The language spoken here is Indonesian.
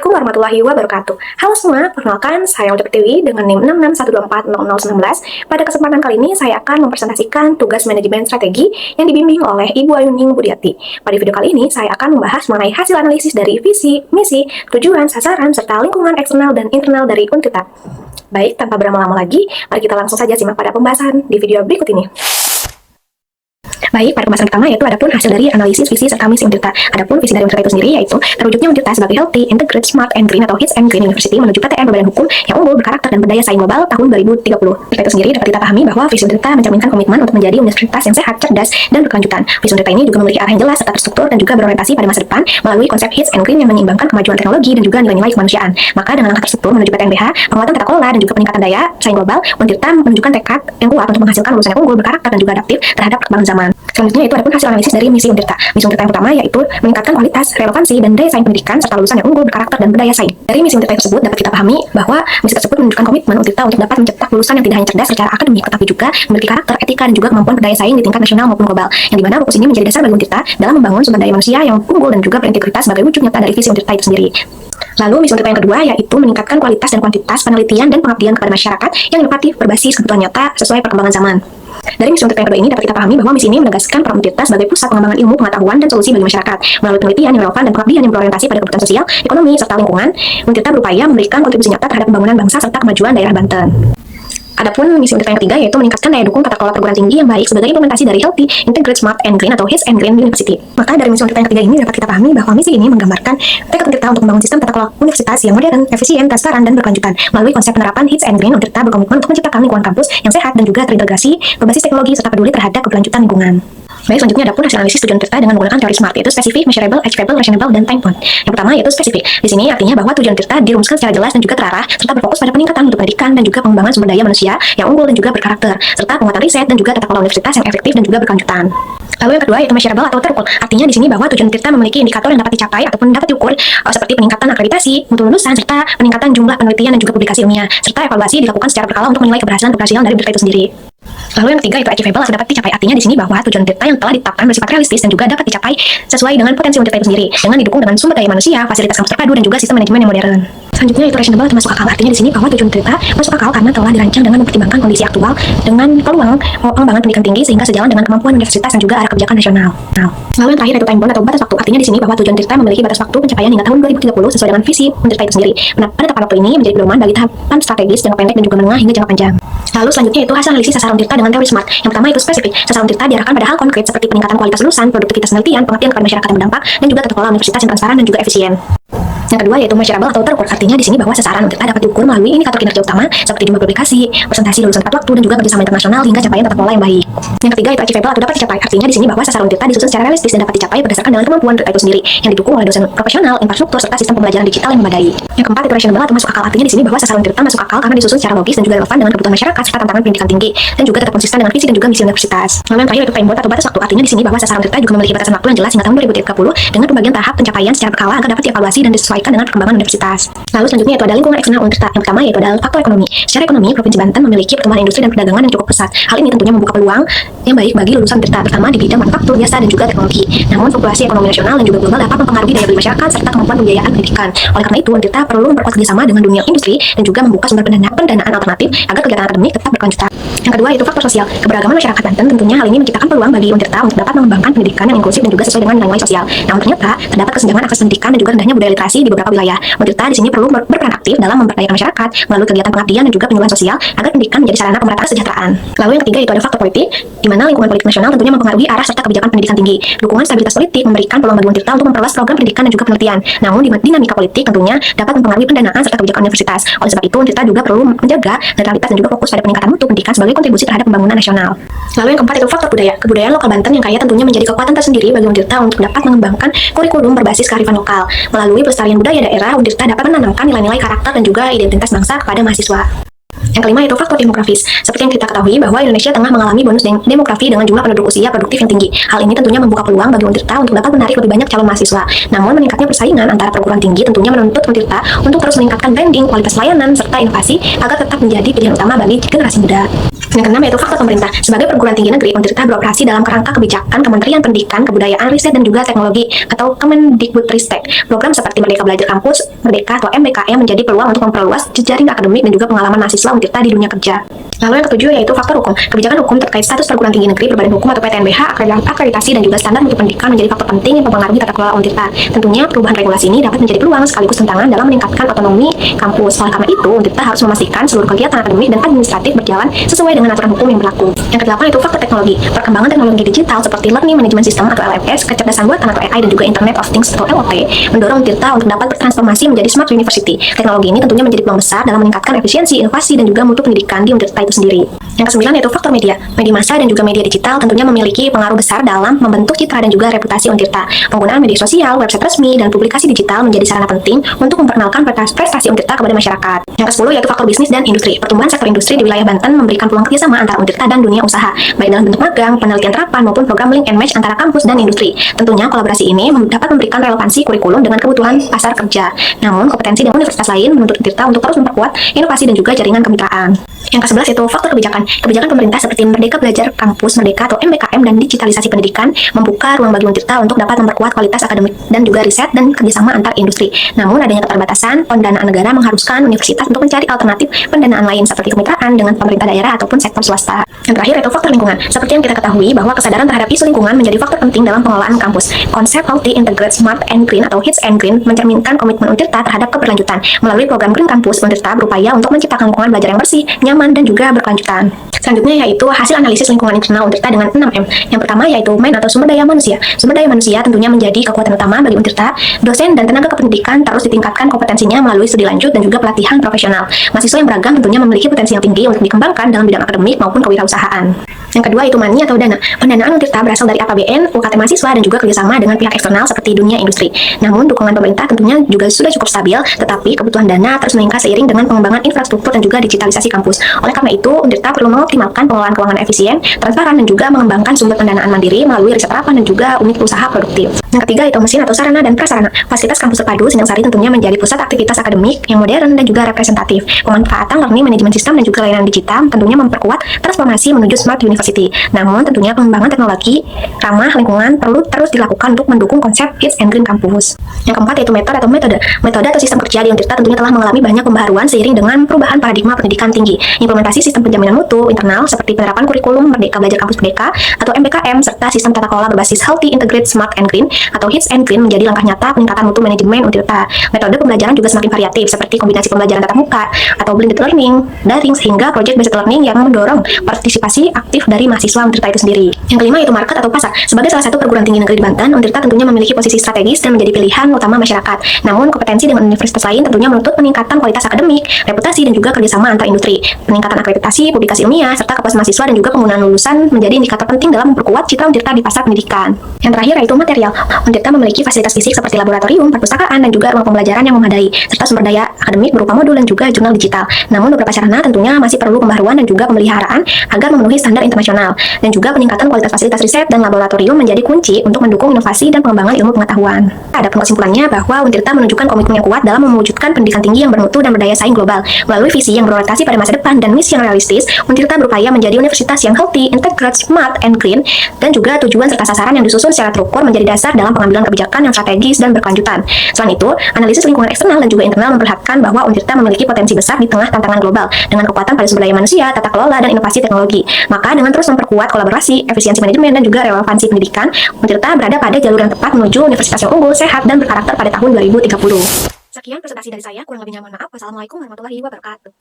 Assalamualaikum warahmatullahi wabarakatuh. Halo semua, perkenalkan saya Unda Pertiwi dengan NIM 6612400019. Pada kesempatan kali ini saya akan mempresentasikan tugas manajemen strategi yang dibimbing oleh Ibu Ayuning Budiati. Pada video kali ini saya akan membahas mengenai hasil analisis dari visi, misi, tujuan, sasaran, serta lingkungan eksternal dan internal dari Untirta. Baik, tanpa berlama-lama lagi, mari kita langsung saja simak pada pembahasan di video berikut ini. Baik, pada pembahasan pertama yaitu adapun hasil dari analisis visi serta misi Untirta. Adapun visi dari Untirta itu sendiri yaitu terwujudnya Untirta sebagai healthy, integrated, smart, and green atau HITS and Green University menuju PTN berbadan hukum yang unggul, berkarakter, dan berdaya saing global tahun 2030. Untirta itu sendiri dapat kita pahami bahwa visi Untirta mencerminkan komitmen untuk menjadi universitas yang sehat, cerdas, dan berkelanjutan. Visi Untirta ini juga memiliki arah yang jelas serta terstruktur dan juga berorientasi pada masa depan melalui konsep HITS and Green yang menyeimbangkan kemajuan teknologi dan juga nilai-nilai kemanusiaan. Maka dengan langkah tersebut menuju PTNBH, penguatan tata kelola dan juga peningkatan daya saing global, Untirta menunjukkan tekad yang kuat untuk menghasilkan lulusan yang unggul, berkarakter, dan juga adaptif terhadap perkembangan zaman. Selanjutnya itu adapun hasil analisis dari misi Untirta. Misi Untirta yang pertama yaitu meningkatkan kualitas, relevansi, dan daya saing pendidikan serta lulusan yang unggul, berkarakter, dan berdaya saing. Dari misi Untirta tersebut dapat kita pahami bahwa misi tersebut menunjukkan komitmen Untirta untuk dapat mencetak lulusan yang tidak hanya cerdas secara akademik tetapi juga memiliki karakter, etika, dan juga kemampuan berdaya saing di tingkat nasional maupun global. Yang dimana fokus ini menjadi dasar bagi Untirta dalam membangun sumber daya manusia yang unggul dan juga berintegritas sebagai wujud nyata dari visi Untirta itu sendiri. Lalu misi Untirta yang kedua yaitu meningkatkan kualitas dan kuantitas penelitian dan pengabdian kepada masyarakat yang inovatif, berbasis kebutuhan nyata sesuai perkembangan zaman. Dari misi Untirta yang kedua ini dapat kita pahami bahwa misi ini menegaskan peran Untirta sebagai pusat pengembangan ilmu, pengetahuan, dan solusi bagi masyarakat. Melalui penelitian yang relevan dan pengabdian yang berorientasi pada kebutuhan sosial, ekonomi, serta lingkungan, Untirta berupaya memberikan kontribusi nyata terhadap pembangunan bangsa serta kemajuan daerah Banten. Adapun misi Untirta yang ketiga yaitu meningkatkan daya dukung tata kelola perguruan tinggi yang baik sebagai implementasi dari healthy, integrated, smart, and green atau HITS and Green University. Maka dari misi Untirta yang ketiga ini dapat kita pahami bahwa misi ini menggambarkan tekad Untirta untuk membangun sistem tata kelola universitas yang modern, efisien, transparan, dan berkelanjutan. Melalui konsep penerapan HITS and Green, Untirta berkomitmen untuk menciptakan lingkungan kampus yang sehat dan juga terintegrasi, berbasis teknologi serta peduli terhadap keberlanjutan lingkungan. Baik, selanjutnya adapun hasil analisis tujuan Untirta dengan menggunakan teori SMART, yaitu specific, measurable, achievable, reasonable, dan time bound. Yang pertama yaitu spesifik. Di sini artinya bahwa tujuan Untirta dirumuskan secara jelas dan juga terarah serta berfokus pada peningkatan mutu pendidikan dan juga pengembangan sumber daya manusia yang unggul dan juga berkarakter serta penguatan riset dan juga tata kelola universitas yang efektif dan juga berkelanjutan. Lalu yang kedua yaitu measurable atau terukur. Artinya di sini bahwa tujuan Untirta memiliki indikator yang dapat dicapai ataupun dapat diukur seperti peningkatan akreditasi, mutu lulusan serta peningkatan jumlah penelitian dan juga publikasi ilmiah serta evaluasi dilakukan secara berkala untuk menilai keberhasilan dari Untirta itu sendiri. Lalu yang ketiga itu achievable atau dapat dicapai. Artinya di sini bahwa tujuan Untirta yang telah ditetapkan bersifat realistis dan juga dapat dicapai sesuai dengan potensi Untirta itu sendiri dengan didukung dengan sumber daya manusia, fasilitas kampus terpadu, dan juga sistem manajemen yang modern. Selanjutnya itu reasonable atau masuk akal. Artinya di sini bahwa tujuan Untirta masuk akal karena telah dirancang dengan mempertimbangkan kondisi aktual dengan peluang pengembangan pendidikan tinggi sehingga sejalan dengan kemampuan universitas dan juga arah kebijakan nasional. Lalu yang terakhir itu time bound atau batas waktu. Artinya di sini bahwa tujuan Untirta memiliki batas waktu pencapaian hingga tahun 2030 sesuai dengan visi Untirta itu sendiri. Penetapan waktu ini menjadi pedoman bagi tahapan strategis jangka pendek dan juga menengah hingga jangka panjang. Lalu selanjutnya itu hasil analisis sasaran Untirta dengan teori SMART. Yang pertama itu spesifik. Sasaran Untirta diarahkan pada hal konkret seperti peningkatan kualitas lulusan, produktivitas penelitian, pengabdian kepada masyarakat yang berdampak, dan juga tata kelola universitas yang transparan dan juga efisien. Yang kedua yaitu measurable atau terukur. Artinya di sini bahwa sasaran Untirta dapat diukur melalui indikator kinerja utama seperti jumlah publikasi, presentasi lulusan tepat waktu, dan juga kerjasama internasional hingga capaian tata kelola yang baik. Yang ketiga itu achievable atau dapat dicapai. Artinya di sini bahwa sasaran Untirta disusun secara realistis dan dapat dicapai berdasarkan dengan kemampuan Untirta itu sendiri yang didukung oleh dosen profesional, infrastruktur, serta sistem pembelajaran digital yang memadai. Yang keempat itu rasional atau masuk akal. Artinya di sini bahwa sasaran Untirta masuk akal karena disusun secara logis dan juga relevan dengan kebutuhan masyarakat serta tantangan pendidikan tinggi dan juga tetap konsisten dengan visi dan juga misi universitas. Lalu yang terakhir itu time bound atau batas waktu. Artinya di sini bahwa sasaran Untirta juga memiliki batasan waktu yang jelas hingga tahun 2030 dengan pembagian tahap pencapaian secara berkala agar dapat dievaluasi dan disesuaikan dengan perkembangan universitas. Lalu selanjutnya itu ada lingkungan eksternal Untirta. Yang pertama yaitu adalah faktor ekonomi. Secara ekonomi, Provinsi Banten memiliki pertumbuhan industri dan perdagangan yang cukup pesat. Hal ini tentunya membuka peluang yang baik bagi lulusan Untirta, terutama di bidang manufaktur, jasa, dan juga teknologi. Namun fluktuasi ekonomi nasional dan juga global dapat mempengaruhi daya beli masyarakat serta kemampuan pembiayaan pendidikan. Oleh karena itu, Untirta perlu memperkuat kerjasama dengan dunia industri dan juga membuka sumber pendanaan alternatif agar kegiatan akademik tetap berkelanjutan. Yang kedua yaitu faktor sosial. Keberagaman masyarakat Banten tentunya hal ini menciptakan peluang bagi Untirta untuk dapat mengembangkan pendidikan yang inklusif dan juga sesuai dengan nilai-nilai sosial. Namun ternyata terdapat kesenjangan akses pendidikan dan juga rendahnya budaya literasi di beberapa wilayah. Untirta di sini perlu berperan aktif dalam memberdayakan masyarakat melalui kegiatan pengabdian dan juga penyuluhan sosial agar pendidikan menjadi sarana pemerataan kesejahteraan. Lalu yang ketiga itu ada faktor politik, di mana lingkungan politik nasional tentunya mempengaruhi arah serta kebijakan pendidikan tinggi. Dukungan stabilitas politik memberikan peluang bagi Untirta untuk memperluas program pendidikan dan juga penelitian. Namun dinamika politik tentunya dapat mempengaruhi pendanaan serta kebijakan universitas. Oleh sebab itu, Untirta juga perlu menjaga netralitas dan juga fokus pada peningkatan mutu pendidikan sebagai kontribusi terhadap pembangunan nasional. Lalu yang keempat itu faktor budaya. Kebudayaan lokal Banten yang kaya tentunya menjadi kekuatan tersendiri bagi Untirta untuk dapat mengembangkan kurikulum berbasis kearifan lokal. Melalui pelestarian budaya daerah, Untirta dapat menanamkan nilai-nilai karakter dan juga identitas bangsa kepada mahasiswa. Yang kelima itu faktor demografis. Seperti yang kita ketahui bahwa Indonesia tengah mengalami bonus demografi dengan jumlah penduduk usia produktif yang tinggi. Hal ini tentunya membuka peluang bagi Untirta untuk dapat menarik lebih banyak calon mahasiswa. Namun meningkatnya persaingan antara perguruan tinggi tentunya menuntut Untirta untuk terus meningkatkan branding, kualitas layanan, serta inovasi agar tetap menjadi pilihan utama bagi generasi muda. Yang keenam yaitu faktor pemerintah. Sebagai perguruan tinggi negeri, Untirta beroperasi dalam kerangka kebijakan Kementerian Pendidikan, Kebudayaan, Riset dan juga Teknologi atau Kemendikbudristek. Program seperti Merdeka Belajar Kampus, Merdeka atau MBKM menjadi peluang untuk memperluas jejaring akademik dan juga pengalaman mahasiswa Untirta di dunia kerja. Lalu yang ketujuh yaitu faktor hukum. Kebijakan hukum terkait status perguruan tinggi negeri, berbadan hukum atau PTNBH, akreditasi dan juga standar mutu pendidikan menjadi faktor penting yang mempengaruhi tata kelola Untirta. Tentunya perubahan regulasi ini dapat menjadi peluang sekaligus tantangan dalam meningkatkan otonomi kampus. Oleh karena itu, Untirta harus memastikan seluruh kegiatan akademik dan administratif berjalan sesuai dengan aturan hukum yang berlaku. Yang kedelapan itu faktor teknologi. Perkembangan teknologi digital seperti Learning Management System atau LMS, kecerdasan buatan atau AI dan juga Internet of Things atau IoT mendorong Untirta untuk dapat bertransformasi menjadi Smart University. Teknologi ini tentunya menjadi peluang besar dalam meningkatkan efisiensi, inovasi dan juga mutu pendidikan di Untirta itu sendiri. Yang kesembilan yaitu faktor media. Media massa dan juga media digital tentunya memiliki pengaruh besar dalam membentuk citra dan juga reputasi Untirta. Penggunaan media sosial, website resmi, dan publikasi digital menjadi sarana penting untuk memperkenalkan prestasi Untirta kepada masyarakat. Yang ke-10 yaitu faktor bisnis dan industri. Pertumbuhan sektor industri di wilayah Banten memberikan peluang kerjasama antara Untirta dan dunia usaha, baik dalam bentuk magang, penelitian terapan, maupun program link and match antara kampus dan industri. Tentunya kolaborasi ini dapat memberikan relevansi kurikulum dengan kebutuhan pasar kerja. Namun, kompetensi dan universitas lain menuntut Untirta untuk terus memperkuat inovasi dan juga jaringan kemitraan. Yang ke-11 yaitu faktor kebijakan. Kebijakan pemerintah seperti Merdeka Belajar Kampus, Merdeka atau MBKM dan digitalisasi pendidikan membuka ruang bagi Untirta untuk dapat memperkuat kualitas akademik dan juga riset dan kerjasama antar industri. Namun adanya keterbatasan pendanaan negara mengharuskan universitas untuk mencari alternatif pendanaan lain seperti kemitraan dengan pemerintah daerah ataupun sektor swasta. Yang terakhir yaitu faktor lingkungan. Seperti yang kita ketahui bahwa kesadaran terhadap isu lingkungan menjadi faktor penting dalam pengelolaan kampus. Konsep Healthy, Integrated, Smart and Green atau HITS and Green mencerminkan komitmen Untirta terhadap keberlanjutan. Melalui program Green Campus, Untirta berupaya untuk menciptakan lingkungan belajar yang bersih, nyaman dan juga berkelanjutan. Selanjutnya yaitu hasil analisis lingkungan internal Untirta dengan 6M. Yang pertama yaitu man atau sumber daya manusia. Sumber daya manusia tentunya menjadi kekuatan utama bagi Untirta. Dosen dan tenaga kependidikan terus ditingkatkan kompetensinya melalui studi lanjut dan juga pelatihan profesional. Mahasiswa yang beragam tentunya memiliki potensi yang tinggi untuk dikembangkan dalam bidang akademik maupun kewirausahaan. Yang kedua itu money atau dana. Pendanaan Untirta berasal dari APBN, UKT mahasiswa dan juga kerjasama dengan pihak eksternal seperti dunia industri. Namun dukungan pemerintah tentunya juga sudah cukup stabil, tetapi kebutuhan dana terus meningkat seiring dengan pengembangan infrastruktur dan juga digitalisasi kampus. Oleh karena itu, Untirta perlu mengoptimalkan pengelolaan keuangan efisien, transparan dan juga mengembangkan sumber pendanaan mandiri melalui riset terapan dan juga unit usaha produktif. Yang ketiga itu mesin atau sarana dan prasarana. Fasilitas kampus terpadu Sindang Sari tentunya menjadi pusat aktivitas akademik yang modern dan juga representatif. Pemanfaatan Learning Management System dan juga layanan digital tentunya memperkuat transformasi menuju Smart University. Namun tentunya pengembangan teknologi ramah lingkungan perlu terus dilakukan untuk mendukung konsep HITS and Green Campus. Yang keempat yaitu metode atau sistem kerja di Untirta tentunya telah mengalami banyak pembaharuan seiring dengan perubahan paradigma pendidikan tinggi. Implementasi sistem penjaminan mutu internal seperti penerapan kurikulum Merdeka Belajar Kampus Merdeka atau MBKM serta sistem tata kelola berbasis Healthy, Integrated, Smart and Green atau HITS and Green menjadi langkah nyata peningkatan mutu manajemen Untirta. Metode pembelajaran juga semakin variatif seperti kombinasi pembelajaran tatap muka atau blended learning, daring hingga project based learning yang mendorong partisipasi aktif dari mahasiswa Untirta itu sendiri. Yang kelima yaitu market atau pasar. Sebagai salah satu perguruan tinggi negeri di Banten, Untirta tentunya memiliki posisi strategis dan menjadi pilihan utama masyarakat. Namun kompetensi dengan universitas lain tentunya menuntut peningkatan kualitas akademik, reputasi dan juga kerjasama antar industri. Peningkatan akreditasi, publikasi ilmiah serta kepuasan mahasiswa dan juga penggunaan lulusan menjadi indikator penting dalam memperkuat citra Untirta di pasar pendidikan. Yang terakhir yaitu material. Untirta memiliki fasilitas fisik seperti laboratorium, perpustakaan dan juga ruang pembelajaran yang memadai serta sumber daya akademik berupa modul dan juga jurnal digital. Namun beberapa sarana tentunya masih perlu pembaharuan dan juga pemeliharaan agar memenuhi standar internasional dan juga peningkatan kualitas fasilitas riset dan laboratorium menjadi kunci untuk mendukung inovasi dan pengembangan ilmu pengetahuan. Adapun kesimpulannya bahwa Untirta menunjukkan komitmen yang kuat dalam mewujudkan pendidikan tinggi yang bermutu dan berdaya saing global. Melalui visi yang berorientasi pada masa depan dan misi yang realistis, Untirta berupaya menjadi universitas yang healthy, integrated, smart, and green dan juga tujuan serta sasaran yang disusun secara terukur menjadi dasar dalam pengambilan kebijakan yang strategis dan berkelanjutan. Selain itu, analisis lingkungan eksternal dan juga internal memperlihatkan bahwa Untirta memiliki potensi besar di tengah tantangan global dengan kekuatan pada sumber daya manusia, tata kelola, dan inovasi teknologi. Maka dengan terus memperkuat kolaborasi, efisiensi manajemen, dan juga relevansi pendidikan, Untirta berada pada jalur yang tepat menuju universitas yang unggul, sehat, dan berkarakter pada tahun 2030. Sekian presentasi dari saya, kurang lebihnya mohon maaf. Wassalamualaikum warahmatullahi wabarakatuh.